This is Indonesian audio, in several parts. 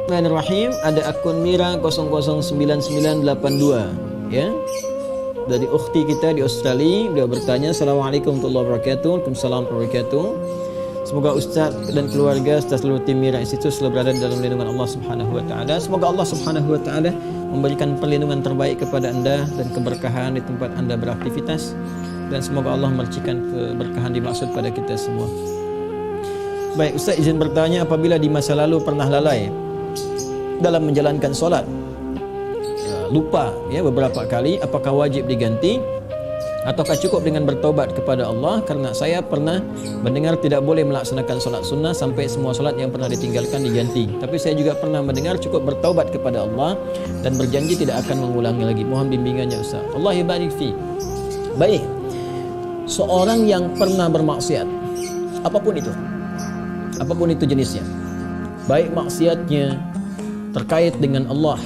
Bismillahirrahmanirrahim. Ada akun Mira 009982 ya. Dari ukhti kita di Australia. Dia bertanya, Assalamualaikum warahmatullahi wabarakatuh. Waalaikumsalam warahmatullahi wabarakatuh. Semoga Ustaz dan keluarga serta seluruh tim Mira Institute selalu berada dalam lindungan Allah Subhanahu wa taala. Semoga Allah Subhanahu wa taala memberikan perlindungan terbaik kepada anda dan keberkahan di tempat anda beraktivitas, dan semoga Allah memercikan keberkahan dimaksud pada kita semua. Baik, Ustaz izin bertanya, apabila di masa lalu pernah lalai dalam menjalankan solat, lupa ya beberapa kali, apakah wajib diganti ataukah cukup dengan bertaubat kepada Allah? Karena saya pernah mendengar tidak boleh melaksanakan solat sunnah sampai semua solat yang pernah ditinggalkan diganti. Tapi saya juga pernah mendengar cukup bertaubat kepada Allah dan berjanji tidak akan mengulangi lagi. Mohon bimbingannya Ustaz. Allah barik fi. Baik, seorang yang pernah bermaksiat apapun itu jenisnya, baik maksiatnya terkait dengan Allah,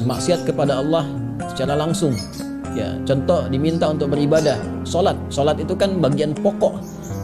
maksiat kepada Allah secara langsung ya, contoh diminta untuk beribadah, solat itu kan bagian pokok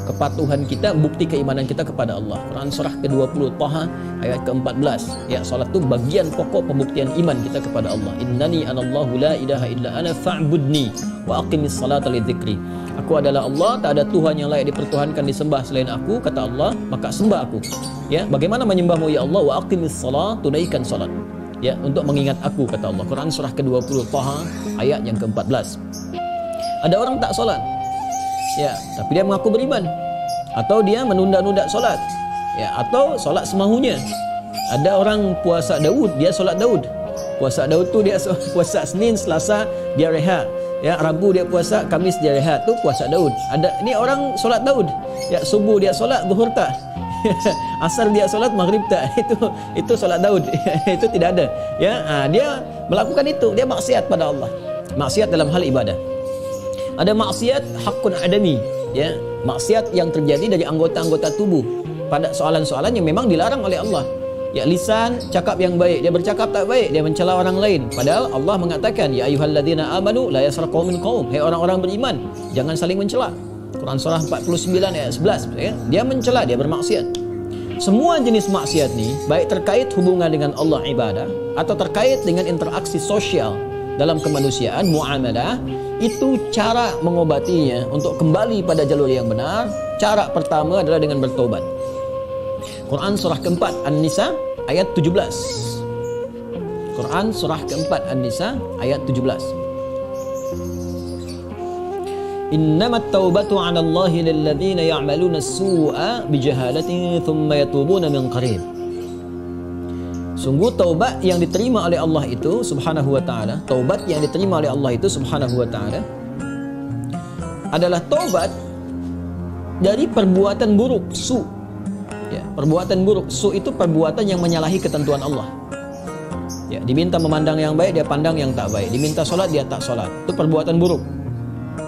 kepatuhan kita, bukti keimanan kita kepada Allah. Quran surah ke-20 Taha ayat ke-14 ya, solat itu bagian pokok pembuktian iman kita kepada Allah. Innani anallahu la ilaha illa ana fa'budni wa aqimis salata li dzikri. Aku adalah Allah, tak ada Tuhan yang layak dipertuhankan disembah selain aku, kata Allah, maka sembah aku ya. Bagaimana menyembahmu ya Allah? Wa aqimis salat, tunaikan salat ya, untuk mengingat aku, kata Allah. Quran surah ke-20 Taha ayat yang ke-14. Ada orang tak solat ya, tapi dia mengaku beriman, atau dia menunda-nunda solat ya, atau solat semahunya. Ada orang puasa Daud, dia solat Daud. Puasa Daud tu dia puasa Senin, Selasa dia rehat ya, Rabu dia puasa, Kamis dia rehat, tu puasa Daud. Ada ni orang solat Daud ya, subuh dia solat, zuhur tak. Asar dia solat, maghrib tak. Itu solat Daud. Itu tidak ada ya. Dia melakukan itu, dia maksiat pada Allah, maksiat dalam hal ibadah. Ada maksiat hakun adami ya, maksiat yang terjadi dari anggota-anggota tubuh pada soalan-soalan yang memang dilarang oleh Allah ya. Lisan cakap yang baik, dia bercakap tak baik, dia mencela orang lain, padahal Allah mengatakan ya ayyuhalladzina amanu la yaskhar qaumin qaum, hai orang-orang beriman, jangan saling mencela. Quran surah 49 ayat 11 ya. Dia mencela, dia bermaksiat. Semua jenis maksiat ni, baik terkait hubungan dengan Allah ibadah atau terkait dengan interaksi sosial dalam kemanusiaan, muamalah, itu cara mengobatinya untuk kembali pada jalur yang benar. Cara pertama adalah dengan bertobat. Quran surah keempat An-Nisa ayat 17. Quran surah keempat An-Nisa ayat 17. Innamat taubatu 'ala Allahi lilladzina ya'maluna as-su'a bijahalatin thumma yatubuna min qarib. Sungguh taubat yang diterima oleh Allah itu Subhanahu wa taala, taubat yang diterima oleh Allah itu Subhanahu wa taala adalah taubat dari perbuatan buruk, su. Ya, perbuatan buruk, su itu perbuatan yang menyalahi ketentuan Allah. Ya, diminta memandang yang baik, dia pandang yang tak baik. Diminta solat, dia tak solat. Itu perbuatan buruk.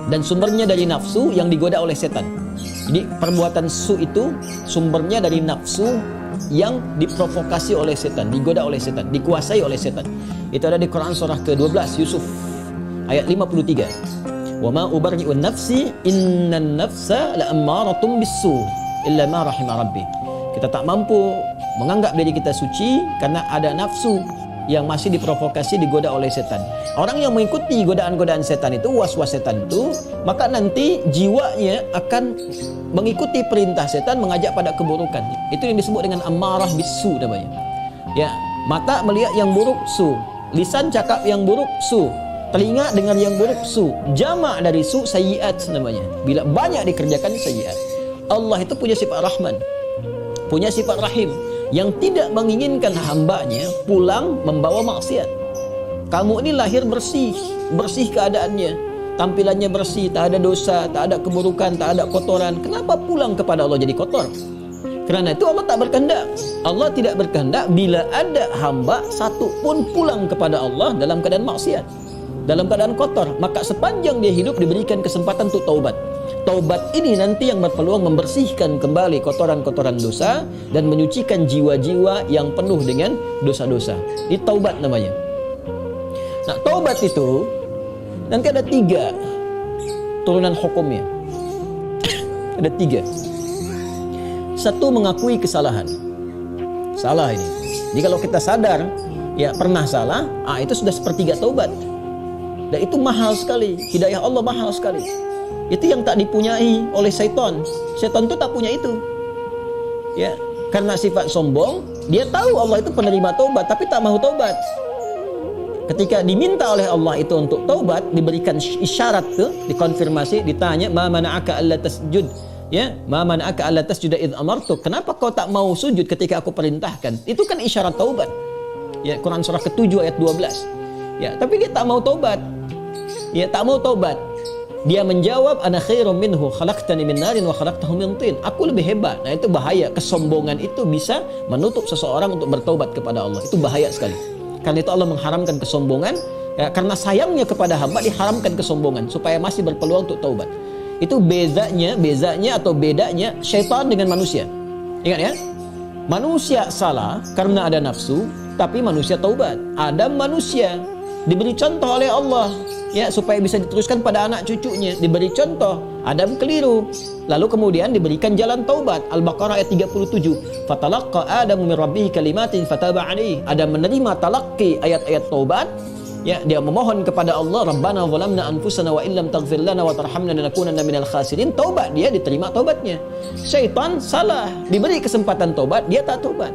Dan sumbernya dari nafsu yang digoda oleh setan. Jadi perbuatan su itu sumbernya dari nafsu yang diprovokasi oleh setan, digoda oleh setan, dikuasai oleh setan. Itu ada di Quran surah ke-12 Yusuf ayat 53. Wa ma ubarri'un nafsi innan nafsa la'ammaratun bis-su illa ma rahima rabbi. Kita tak mampu menganggap diri kita suci karena ada nafsu yang masih diprovokasi, digoda oleh setan. Orang yang mengikuti godaan-godaan setan itu, was-was setan itu, maka nanti jiwanya akan mengikuti perintah setan, mengajak pada keburukan. Itu yang disebut dengan amarah bisu namanya. Ya, mata melihat yang buruk, su. Lisan cakap yang buruk, su. Telinga dengar yang buruk, su. Jamak dari su, sayyiat namanya. Bila banyak dikerjakan sayyiat. Allah itu punya sifat Rahman, punya sifat Rahim, yang tidak menginginkan hambanya pulang membawa maksiat. Kamu ini lahir bersih, bersih keadaannya, tampilannya bersih, tak ada dosa, tak ada keburukan, tak ada kotoran. Kenapa pulang kepada Allah jadi kotor? Kerana itu Allah tak berkehendak. Allah tidak berkehendak bila ada hamba satu pun pulang kepada Allah dalam keadaan maksiat, dalam keadaan kotor. Maka sepanjang dia hidup diberikan kesempatan untuk taubat. Taubat ini nanti yang berpeluang membersihkan kembali kotoran-kotoran dosa dan menyucikan jiwa-jiwa yang penuh dengan dosa-dosa. Ini taubat namanya. Nah, taubat itu nanti ada 3 turunan hukumnya. Ada 3. Satu, mengakui kesalahan. Salah ini. Jadi kalau kita sadar ya pernah salah, itu sudah sepertiga taubat. Dan itu mahal sekali. Hidayah Allah mahal sekali. Itu yang tak dipunyai oleh syaitan. Syaitan itu tak punya itu. Ya, karena sifat sombong, dia tahu Allah itu penerima taubat tapi tak mau taubat. Ketika diminta oleh Allah itu untuk taubat, diberikan isyarat tuh, dikonfirmasi, ditanya, "Ma mana'aka alla tasjud?" Ya, "Ma mana'aka alla tasjuda idz amartuk?" Kenapa kau tak mau sujud ketika aku perintahkan? Itu kan isyarat taubat. Ya, Quran surah ke-7 ayat 12. Ya, tapi dia tak mau taubat. Ya, tak mau taubat. Dia menjawab, "Ana khairum minhu, khalaqtani min narin wa khalaqtahu min tin." Aku lebih hebat. Nah, itu bahaya. Kesombongan itu bisa menutup seseorang untuk bertaubat kepada Allah. Itu bahaya sekali. Karena itu Allah mengharamkan kesombongan. Ya, karena sayangnya kepada hamba diharamkan kesombongan supaya masih berpeluang untuk taubat. Itu bezanya atau bedanya syaitan dengan manusia. Ingat ya, manusia salah karena ada nafsu, tapi manusia taubat. Adam manusia diberi contoh oleh Allah ya supaya bisa diteruskan pada anak cucunya. Diberi contoh, Adam keliru, lalu kemudian diberikan jalan taubat. Al-Baqarah ayat 37. Fatalaqqa Adamu min rabbih kalimatin fataba alaihi. Adam menerima talaqi ayat-ayat taubat. Ya, dia memohon kepada Allah, Rabbana zalamna anfusana wa illam taghfir lana wa tarhamna lanakunanna minal khasirin. Taubat dia, diterima taubatnya. Syaitan salah, diberi kesempatan taubat, dia tak taubat.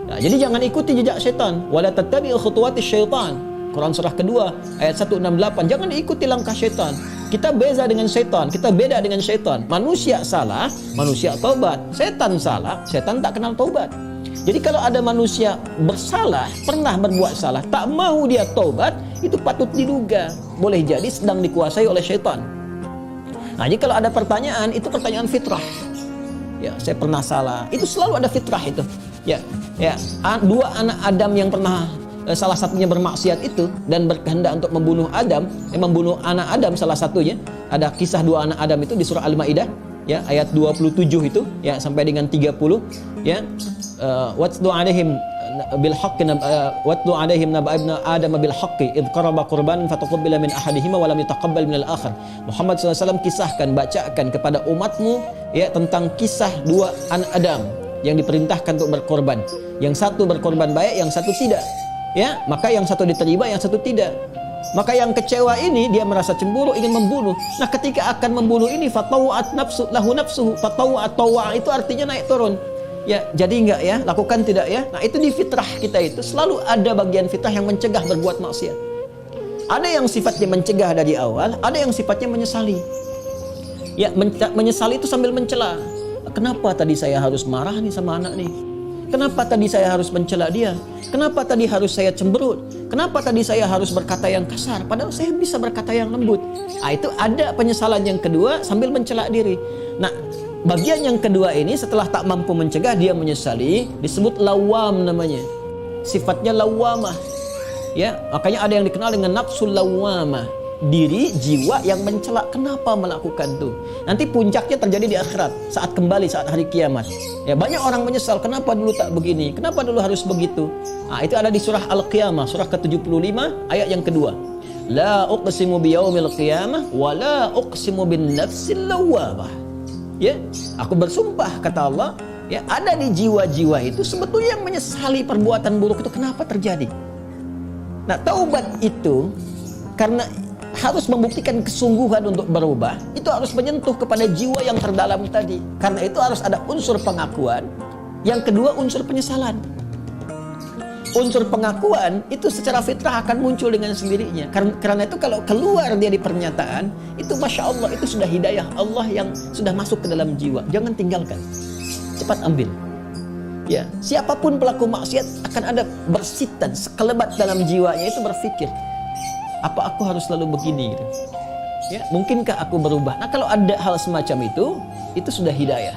Nah, jadi jangan ikuti jejak syaitan. Wala tattabi'u khutuwatis syaitan. Quran surah kedua ayat 168. Jangan diikuti langkah syaitan. Kita beza dengan syaitan, kita beda dengan syaitan. Manusia salah, manusia taubat. Setan salah, setan tak kenal taubat. Jadi kalau ada manusia bersalah, pernah berbuat salah, tak mau dia taubat, itu patut diduga boleh jadi sedang dikuasai oleh syaitan. Nah, jadi kalau ada pertanyaan, itu pertanyaan fitrah. Ya, saya pernah salah. Itu selalu ada fitrah itu. Ya, dua anak Adam yang pernah salah satunya bermaksiat itu dan berkehendak untuk membunuh Adam, membunuh anak Adam salah satunya. Ada kisah dua anak Adam itu di surah Al-Maidah ya ayat 27 itu ya sampai dengan 30 ya. Watlu alaihim bil haqqi watlu alaihim naba ibnu adam bil haqqi id qaraba qurban fataqabbala min ahadihima wa lam yataqabbal min al-akhar. Muhammad SAW kisahkan, bacakan kepada umatmu ya tentang kisah dua anak Adam yang diperintahkan untuk berkorban. Yang satu berkorban baik, yang satu tidak. Ya, maka yang satu diterima, yang satu tidak. Maka yang kecewa ini dia merasa cemburu, ingin membunuh. Nah, ketika akan membunuh ini fatawat nafsu lahu nafsuhu, fatawat tawa itu artinya naik turun. Ya, jadi enggak ya, lakukan tidak ya. Nah, itu di fitrah kita itu selalu ada bagian fitrah yang mencegah berbuat maksiat. Ada yang sifatnya mencegah dari awal, ada yang sifatnya menyesali. Ya, menyesali itu sambil mencela. Kenapa tadi saya harus marah nih sama anak nih? Kenapa tadi saya harus mencela dia? Kenapa tadi harus saya cemberut? Kenapa tadi saya harus berkata yang kasar? Padahal saya bisa berkata yang lembut. Nah, itu ada penyesalan yang kedua sambil mencela diri. Nah, bagian yang kedua ini setelah tak mampu mencegah, dia menyesali, disebut lawam namanya. Sifatnya lawamah. Ya, makanya ada yang dikenal dengan nafsul lawamah. Diri, jiwa yang mencela. Kenapa melakukan itu? Nanti puncaknya terjadi di akhirat, saat kembali, saat hari kiamat. Ya, banyak orang menyesal, kenapa dulu tak begini? Kenapa dulu harus begitu? Nah, itu ada di surah Al-Qiyamah, surah ke-75, ayat yang kedua. La uqsimu biyaumil qiyamah, wa la uqsimu bin nafsil lawamah. Ya, aku bersumpah, kata Allah, ya, ada di jiwa-jiwa itu sebetulnya yang menyesali perbuatan buruk itu kenapa terjadi. Nah, taubat itu karena harus membuktikan kesungguhan untuk berubah, itu harus menyentuh kepada jiwa yang terdalam tadi. Karena itu harus ada unsur pengakuan. Yang kedua, unsur penyesalan. Unsur pengakuan itu secara fitrah akan muncul dengan sendirinya. Karena itu kalau keluar dia di pernyataan, itu Masya Allah, itu sudah hidayah Allah yang sudah masuk ke dalam jiwa. Jangan tinggalkan, cepat ambil. Ya, siapapun pelaku maksiat akan ada bersitan, sekelebat dalam jiwanya itu berpikir, apa aku harus selalu begini gitu? Ya, mungkinkah aku berubah? Nah, kalau ada hal semacam itu sudah hidayah.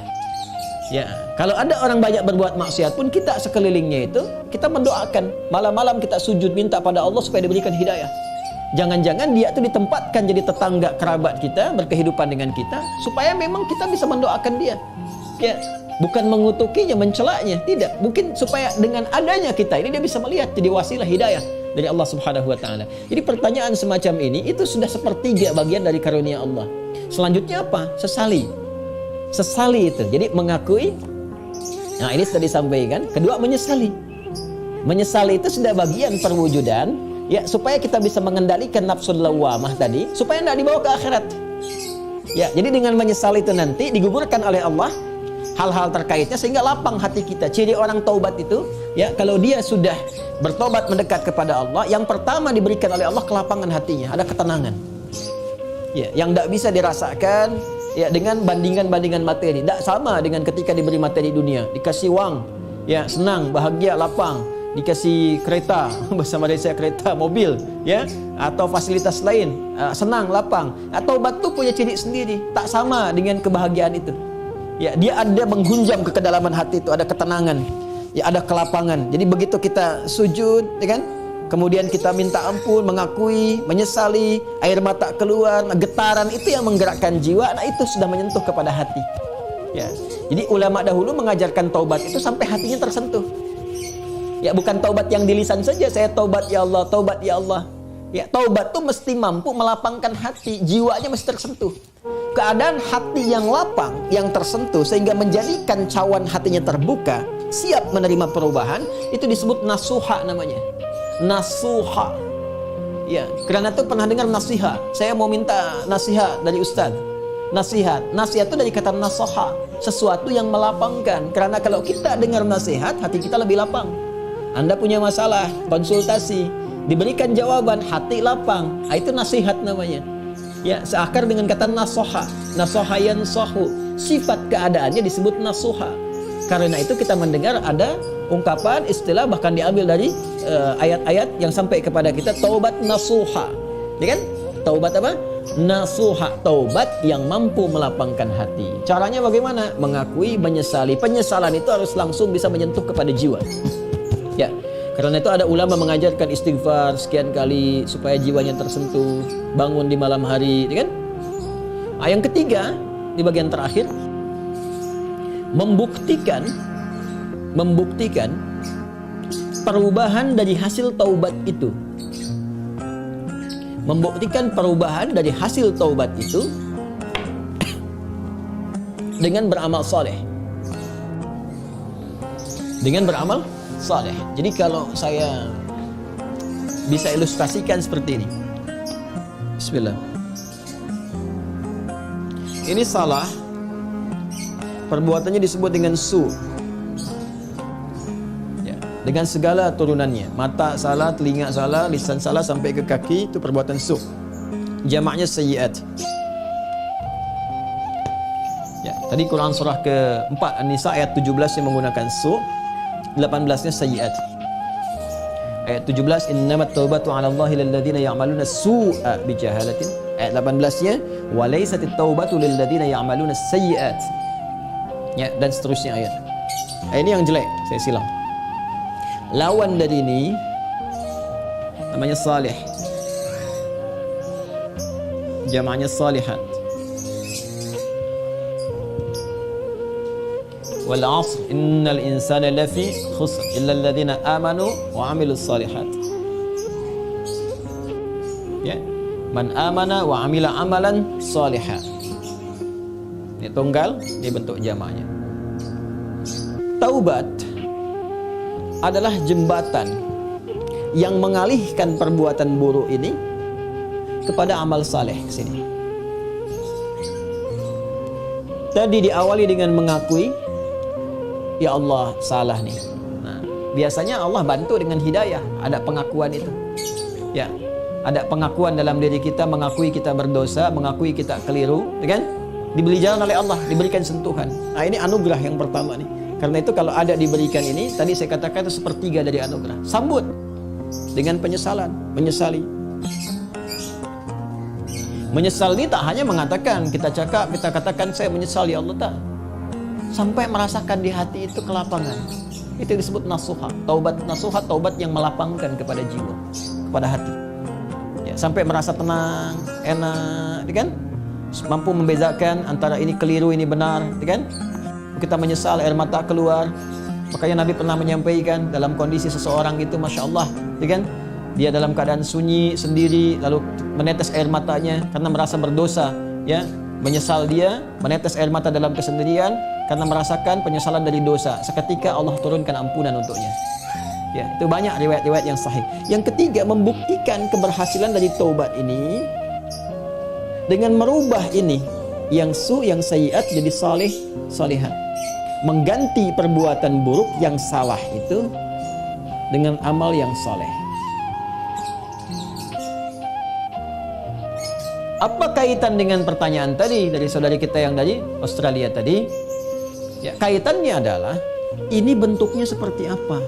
Ya, kalau ada orang banyak berbuat maksiat pun kita sekelilingnya itu kita mendoakan, malam-malam kita sujud minta pada Allah supaya diberikan hidayah. Jangan-jangan dia itu ditempatkan jadi tetangga kerabat kita, berkehidupan dengan kita, supaya memang kita bisa mendoakan dia. Ya, bukan mengutukinya, mencelaknya, tidak. Mungkin supaya dengan adanya kita ini dia bisa melihat jadi wasilah hidayah dari Allah Subhanahu wa taala. Jadi pertanyaan semacam ini itu sudah sepertiga bagian dari karunia Allah. Selanjutnya apa? Sesali. Sesali itu. Jadi mengakui. Nah, ini sudah disampaikan. Kedua, menyesali. Menyesal itu sudah bagian perwujudan, ya, supaya kita bisa mengendalikan nafsul lawamah tadi, supaya tidak dibawa ke akhirat. Ya, jadi dengan menyesal itu nanti digugurkan oleh Allah hal-hal terkaitnya sehingga lapang hati kita. Ciri orang taubat itu, ya, kalau dia sudah bertobat mendekat kepada Allah, yang pertama diberikan oleh Allah kelapangan hatinya, ada ketenangan. Ya, yang tidak bisa dirasakan, ya, dengan bandingan-bandingan materi. Tidak sama dengan ketika diberi materi dunia, dikasih uang, ya, senang, bahagia, lapang. Dikasih kereta, bahasa Malaysia kereta, mobil, ya, atau fasilitas lain, senang, lapang. Taubat itu punya ciri sendiri, tak sama dengan kebahagiaan itu. Ya, dia ada menghunjam ke kedalaman hati itu, ada ketenangan, ya, ada kelapangan. Jadi begitu kita sujud, ya kan, kemudian kita minta ampun, mengakui, menyesali, air mata keluar, getaran itu yang menggerakkan jiwa. Nah, itu sudah menyentuh kepada hati. Ya, jadi ulama dahulu mengajarkan taubat itu sampai hatinya tersentuh. Ya, bukan taubat yang di lisan saja, saya taubat ya Allah, taubat ya Allah. Ya, taubat tuh mesti mampu melapangkan hati, jiwanya mesti tersentuh. Keadaan hati yang lapang, yang tersentuh sehingga menjadikan cawan hatinya terbuka, siap menerima perubahan, itu disebut nasuha namanya. Nasuha. Ya, karena itu pernah dengar nasihat. Saya mau minta nasihat dari Ustaz. Nasihat itu dari kata nasoha, sesuatu yang melapangkan. Karena kalau kita dengar nasihat, hati kita lebih lapang. Anda punya masalah, konsultasi, diberikan jawaban, hati lapang. Itu nasihat namanya. Ya, seakar dengan kata nasoha. Nasoha yansohu. Sifat keadaannya disebut nasuha. Karena itu kita mendengar ada ungkapan, istilah, bahkan diambil dari ayat-ayat yang sampai kepada kita, taubat nasuha. Ya kan? Taubat apa? Nasuha. Taubat yang mampu melapangkan hati. Caranya bagaimana? Mengakui, menyesali. Penyesalan itu harus langsung bisa menyentuh kepada jiwa. Ya, karena itu ada ulama mengajarkan istighfar sekian kali supaya jiwanya tersentuh, bangun di malam hari, ya kan? Yang ketiga, di bagian terakhir, membuktikan perubahan dari hasil taubat itu. Membuktikan perubahan dari hasil taubat itu dengan beramal saleh. Dengan beramal saleh. Jadi kalau saya bisa ilustrasikan seperti ini. Bismillah. Ini salah. Perbuatannya disebut dengan su. Ya, dengan segala turunannya. Mata salah, telinga salah, lisan salah sampai ke kaki, itu perbuatan su. Jamaknya sayyiat. Ya, tadi Quran surah ke-4 An-Nisa ayat 17 yang menggunakan su. 18-nya sayyiat. Ayat 17, innamat taubatu 'ala Allahi lil ladzina ya'maluna su'a bijahalatin. Ayat 18-nya, wa laysatit taubatu lil ladzina ya'maluna sayyiat. Ya, dan seterusnya ayat. Ini yang jelek, saya silam. Lawan dari ini namanya salih. Jamaknya salihat. Wal 'asr innal insana lafi khusr illa alladhina amanu wa 'amilus shalihat. Ya, man amana wa 'amila 'amalan shalihan. Ini tunggal, ini bentuk jamaknya. Taubat adalah jembatan yang mengalihkan perbuatan buruk ini kepada amal saleh sini. Tadi diawali dengan mengakui, ya Allah, salah nih. Nah, biasanya Allah bantu dengan hidayah, ada pengakuan itu. Ya, ada pengakuan dalam diri kita, mengakui kita berdosa, mengakui kita keliru, ya kan? Diberi jalan oleh Allah, diberikan sentuhan. Nah, ini anugerah yang pertama nih. Karena itu kalau ada diberikan ini, tadi saya katakan itu sepertiga dari anugerah. Sambut dengan penyesalan, menyesali. Menyesal ini tak hanya mengatakan, kita katakan saya menyesal ya Allah, tak. Sampai merasakan di hati itu kelapangan. Itu disebut nasuha. Taubat nasuha, taubat yang melapangkan kepada jiwa, kepada hati. Ya, sampai merasa tenang, enak, kan? Mampu membezakan antara ini keliru, ini benar, kan? Kita menyesal, air mata keluar. Makanya Nabi pernah menyampaikan dalam kondisi seseorang itu, Masya Allah, kan? Dia dalam keadaan sunyi sendiri, lalu menetes air matanya karena merasa berdosa, ya. Menyesal dia, menetes air mata dalam kesendirian karena merasakan penyesalan dari dosa. Seketika Allah turunkan ampunan untuknya. Ya, itu banyak riwayat-riwayat yang sahih. Yang ketiga, membuktikan keberhasilan dari taubat ini dengan merubah ini yang yang sayyiat jadi saleh, salihat. Mengganti perbuatan buruk yang salah itu dengan amal yang saleh. Apa kaitan dengan pertanyaan tadi dari saudari kita yang dari Australia tadi? Ya, kaitannya adalah ini bentuknya seperti apa?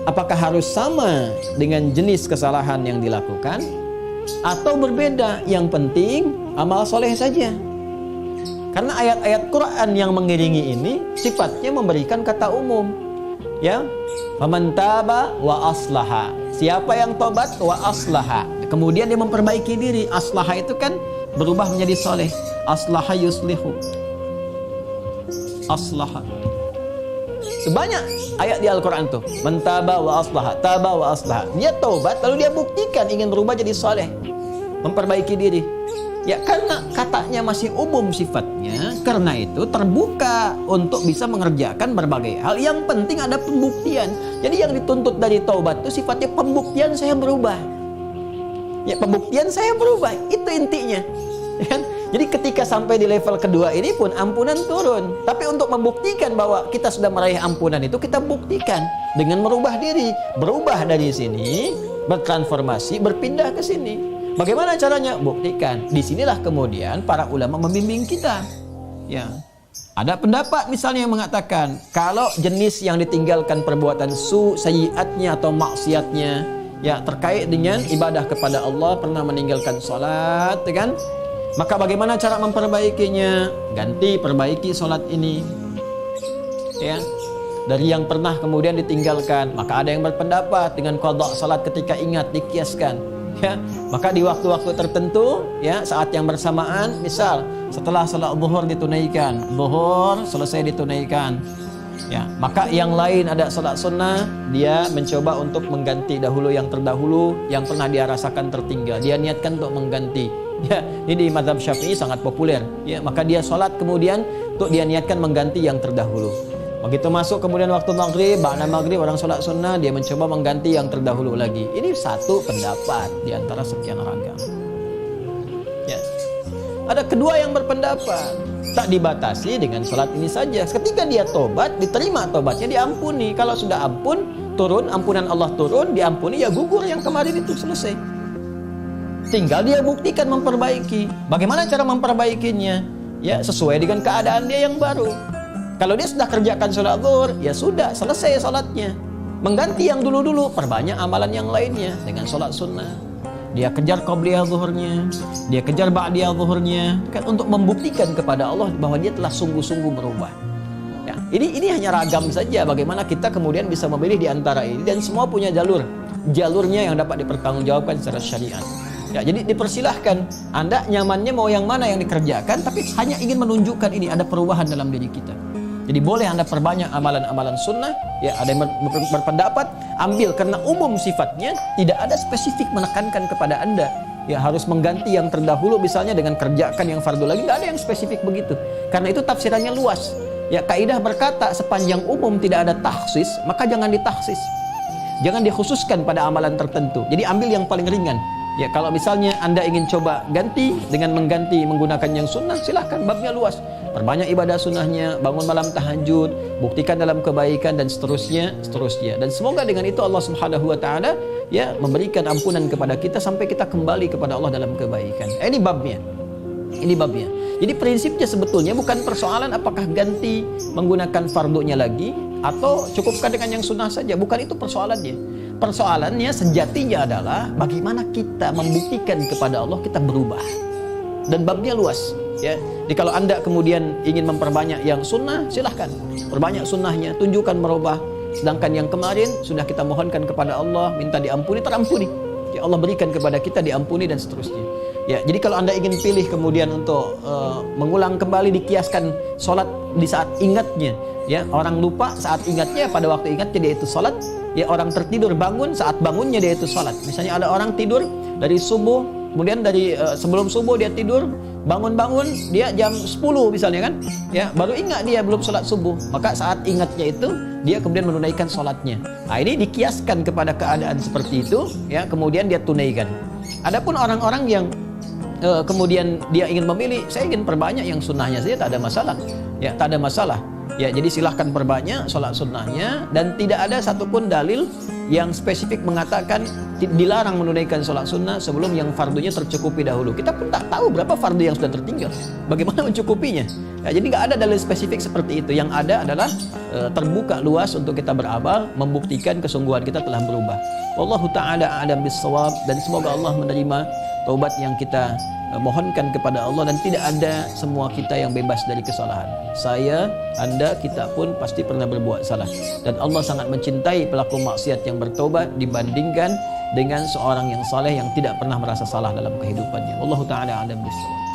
Apakah harus sama dengan jenis kesalahan yang dilakukan atau berbeda? Yang penting amal soleh saja. Karena ayat-ayat Quran yang mengiringi ini sifatnya memberikan kata umum. Ya, faman taba wa aslaha. Siapa yang tobat wa aslaha. Kemudian dia memperbaiki diri. Aslaha itu kan berubah menjadi soleh. Aslaha yuslihu. Aslaha. Sebanyak ayat di Al-Quran tuh. Mentaba wa aslaha, taba wa aslaha. Dia taubat lalu dia buktikan ingin berubah jadi saleh, memperbaiki diri. Ya, karena katanya masih umum sifatnya, karena itu terbuka untuk bisa mengerjakan berbagai hal. Yang penting ada pembuktian. Jadi yang dituntut dari taubat itu sifatnya pembuktian saya berubah. Ya, pembuktian saya berubah, itu intinya. Ya kan? Jadi ketika sampai di level kedua ini pun ampunan turun. Tapi untuk membuktikan bahwa kita sudah meraih ampunan itu, kita buktikan dengan merubah diri. Berubah dari sini, bertransformasi, berpindah ke sini. Bagaimana caranya? Buktikan. Disinilah kemudian para ulama membimbing kita. Ya, ada pendapat misalnya yang mengatakan kalau jenis yang ditinggalkan perbuatan sayyiatnya atau maksiatnya ya terkait dengan ibadah kepada Allah, pernah meninggalkan salat, ya kan? Maka bagaimana cara memperbaikinya? Ganti, perbaiki solat ini. Ya. Dari yang pernah kemudian ditinggalkan, maka ada yang berpendapat dengan qadha salat ketika ingat dikiaskan. Ya. Maka di waktu-waktu tertentu, ya, saat yang bersamaan, misal setelah salat zuhur ditunaikan, zuhur selesai ditunaikan. Ya, maka yang lain ada salat sunnah, dia mencoba untuk mengganti dahulu yang terdahulu yang pernah dia rasakan tertinggal. Dia niatkan untuk mengganti. Ya, ini di mazhab Syafi'i sangat populer. Ya, maka dia sholat kemudian untuk dia niatkan mengganti yang terdahulu. Begitu masuk kemudian waktu maghrib, ba'da maghrib orang sholat sunnah, dia mencoba mengganti yang terdahulu lagi. Ini satu pendapat di antara sekian ragam. Ya. Ada kedua yang berpendapat tak dibatasi dengan sholat ini saja. Ketika dia tobat, diterima tobatnya, diampuni. Kalau sudah ampun, turun ampunan Allah turun, diampuni, ya gugur yang kemarin itu, selesai. Tinggal dia buktikan memperbaiki. Bagaimana cara memperbaikinya? Ya, sesuai dengan keadaan dia yang baru. Kalau dia sudah kerjakan sholat zuhur, ya sudah, selesai sholatnya. Mengganti yang dulu-dulu, perbanyak amalan yang lainnya dengan sholat sunnah. Dia kejar qabliyah zuhurnya, dia kejar ba'diyah zuhurnya, kan, untuk membuktikan kepada Allah bahwa dia telah sungguh-sungguh berubah. Ya, ini hanya ragam saja bagaimana kita kemudian bisa memilih di antara ini, dan semua punya jalurnya yang dapat dipertanggungjawabkan secara syariat. Ya, jadi dipersilahkan Anda nyamannya mau yang mana yang dikerjakan, tapi hanya ingin menunjukkan ini ada perubahan dalam diri kita. Jadi boleh Anda perbanyak amalan-amalan sunnah. Ya, ada yang berpendapat ambil karena umum sifatnya, tidak ada spesifik menekankan kepada Anda ya harus mengganti yang terdahulu misalnya dengan kerjakan yang fardu lagi, nggak ada yang spesifik begitu. Karena itu tafsirannya luas. Ya, kaidah berkata sepanjang umum tidak ada takhsis, maka jangan ditakhsis. Jangan dikhususkan pada amalan tertentu. Jadi ambil yang paling ringan. Ya, kalau misalnya Anda ingin coba ganti dengan mengganti menggunakan yang sunnah, silahkan, babnya luas. Perbanyak ibadah sunnahnya, bangun malam tahajud, buktikan dalam kebaikan, dan seterusnya. Dan semoga dengan itu Allah Subhanahu wa taala ya memberikan ampunan kepada kita sampai kita kembali kepada Allah dalam kebaikan. Ini babnya. Jadi prinsipnya sebetulnya bukan persoalan apakah ganti menggunakan fardunya lagi atau cukupkan dengan yang sunnah saja, bukan itu persoalannya. Persoalannya sejatinya adalah bagaimana kita membuktikan kepada Allah kita berubah. Dan babnya luas. Ya, jadi kalau Anda kemudian ingin memperbanyak yang sunnah, silahkan perbanyak sunnahnya, tunjukkan merubah. Sedangkan yang kemarin sudah kita mohonkan kepada Allah, minta diampuni, terampuni. Ya, Allah berikan kepada kita diampuni dan seterusnya. Ya, jadi kalau Anda ingin pilih kemudian untuk mengulang kembali, dikiaskan sholat di saat ingatnya. Ya, orang lupa saat ingatnya, pada waktu ingatnya dia itu sholat. Ya, orang tertidur bangun saat bangunnya dia itu sholat. Misalnya ada orang tidur dari subuh, kemudian dari sebelum subuh dia tidur, bangun-bangun dia jam 10 misalnya kan, ya baru ingat dia belum sholat subuh, maka saat ingatnya itu dia kemudian menunaikan sholatnya. Nah, ini dikiaskan kepada keadaan seperti itu, ya kemudian dia tunaikan. Adapun orang-orang yang kemudian dia ingin memilih, saya ingin perbanyak yang sunnahnya saja, tak ada masalah, ya tak ada masalah. Ya, jadi silahkan perbanyak sholat sunnahnya, dan tidak ada satupun dalil yang spesifik mengatakan dilarang menunaikan sholat sunnah sebelum yang fardunya tercukupi dahulu. Kita pun tak tahu berapa fardu yang sudah tertinggal, bagaimana mencukupinya. Ya, jadi nggak ada dalil spesifik seperti itu. Yang ada adalah terbuka luas untuk kita beramal, membuktikan kesungguhan kita telah berubah. Wallahu ta'ala a'lam bis-shawab, dan semoga Allah menerima taubat yang kita mohonkan kepada Allah, dan tidak ada semua kita yang bebas dari kesalahan. Saya, Anda, kita pun pasti pernah berbuat salah, dan Allah sangat mencintai pelaku maksiat yang bertobat dibandingkan dengan seorang yang saleh yang tidak pernah merasa salah dalam kehidupannya. Wallahu ta'ala a'lam bis-shawab.